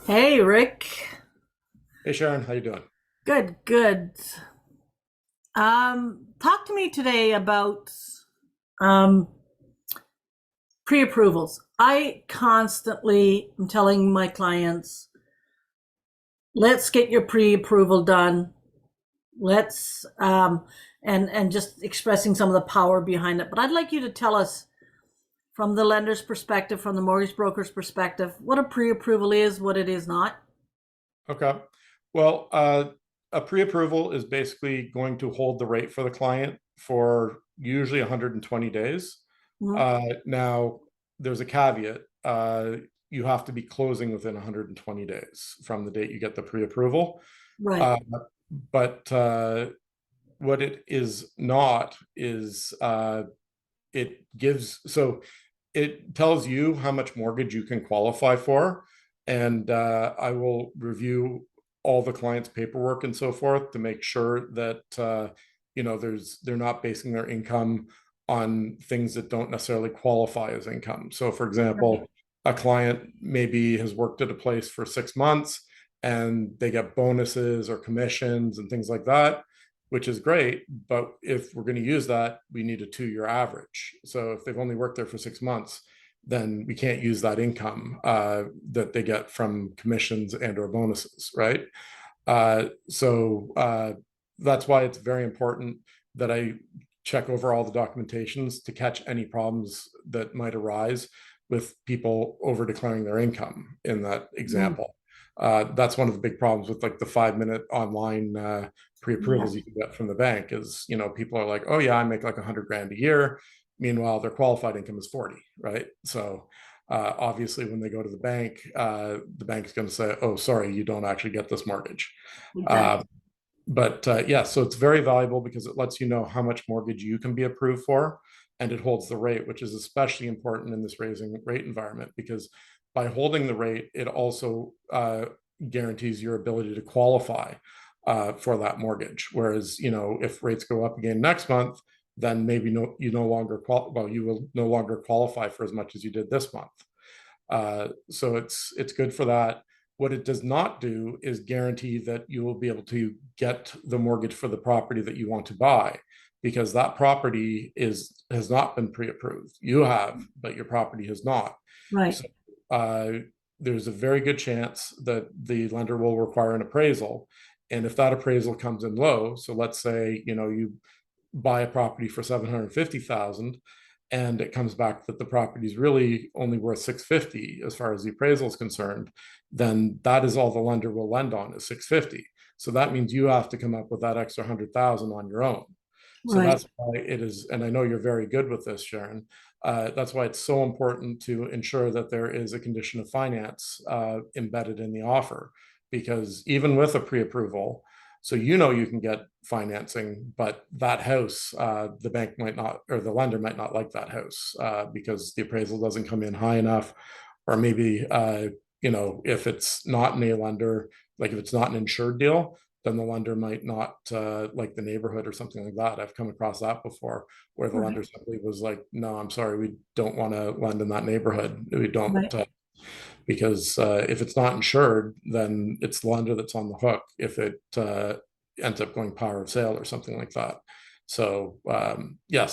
Hey, Rick. Hey Sharon, how you doing? Good, good. Talk to me today about um, pre-approvals. I constantly am telling my clients, let's get your pre-approval done. Let's and just expressing some of the power behind it. But I'd like you to tell us from the lender's perspective, from the mortgage broker's perspective, what a pre-approval is, what it is not. Okay. Well, a pre-approval is basically going to hold the rate for the client for usually 120 days. Mhm. Now, there's a caveat. You have to be closing within 120 days from the date you get the pre-approval. Right. Uh, but what it is not is it gives so it tells you how much mortgage you can qualify for, and I will review all the client's paperwork and so forth to make sure that they're not basing their income on things that don't necessarily qualify as income. So, for Right. example, a client maybe has worked at a place for 6 months and they get bonuses or commissions and things like that, which is great. But if we're going to use that, we need a 2 year average. So if they've only worked there for 6 months, then we can't use that income that they get from commissions and or bonuses, right? So that's why it's very important that I check over all the documentations to catch any problems that might arise with people over declaring their income in that Mhm. example. That's one of the big problems with like the 5 minute online Yeah. pre-approvals you can get from the bank is, people are like, oh yeah, I make like 100 grand a year. Meanwhile, their qualified income is 40, right? So obviously when they go to the bank's going to say, oh, sorry, you don't actually get this mortgage. Uh, Exactly. but yeah, so it's very valuable because it lets you know how much mortgage you can be approved for, and it holds the rate, which is especially important in this raising rate environment because by holding the rate, it also guarantees your ability to qualify for that mortgage. Whereas, if rates go up again next month, then maybe you no longer you will no longer qualify for as much as you did this month. So it's good for that. What it does not do is guarantee that you will be able to get the mortgage for the property that you want to buy, because that property has not been pre-approved. You have, but your property has not. Right. So uh, there's a very good chance that the lender will require an appraisal. And if that appraisal comes in low, so let's say you buy a property for 750,000 and it comes back that the property is really only worth 650 as far as the appraisal is concerned, then that is all the lender will lend on is 650. So that means you have to come up with that extra 100,000 on your own. So Right. that's why it is, and I know you're very good with this, Sharon. That's why it's so important to ensure that there is a condition of finance embedded in the offer, because even with a pre-approval, so you can get financing, but that house, the bank might not, or the lender might not like that house because the appraisal doesn't come in high enough, or maybe if it's not an A lender, like if it's not an insured deal, then the lender might not like the neighborhood or something like that. I've come across that before, where the Right. lender simply was like, "No, I'm sorry, we don't want to lend in that neighborhood. We don't." Right. Because if it's not insured, then it's the lender that's on the hook if it ends up going power of sale or something like that. So yes,